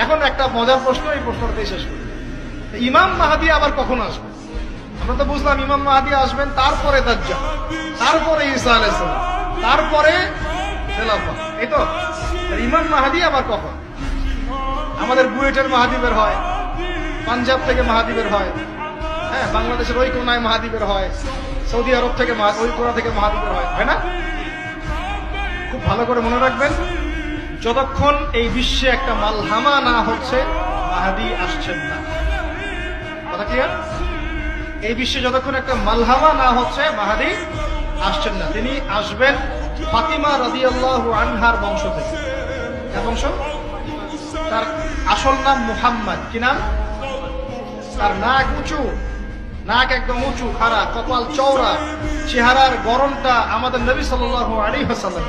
এখন একটা মজার প্রশ্ন, এই প্রশ্নটাই শেষ করি। ইমাম মাহদী আবার কখন আসবে? আমরা তো বুঝলাম ইমাম মাহদী আসবেন, তারপরে দাজ্জাল, তারপরে ঈসা আলাইহিস সালাম, তারপরে খেলাফত, এই তো। ইমাম মাহদী আবার কখন? আমাদের বুয়েটের মাহদী বের হয়, পাঞ্জাব থেকে মাহদী বের হয়, হ্যাঁ, বাংলাদেশের ওই কোনায় মাহদী বের হয়, সৌদি আরব থেকে ওই কোনা থেকে মাহদী বের হয় না? খুব ভালো করে মনে রাখবেন, যতক্ষণ এই বিশ্বে একটা মালহামা না হচ্ছে মাহদী আসছেন না। কথা ক্লিয়ার? এই বিশ্বে যতক্ষণ একটা মালহামা না হচ্ছে মাহদী আসছেন না। তিনি আসবেন ফাতিমা রাদিয়াল্লাহু আনহার বংশ থেকে। কার বংশ? তার আসল নাম মুহাম্মদ। কি নাম? তার নাক উঁচু, নাক একদম উঁচু, খাড়া, কপাল চওড়া, চেহারার গড়নটা আমাদের নবী সাল্লাল্লাহু আলাইহি ওয়াসাল্লাম।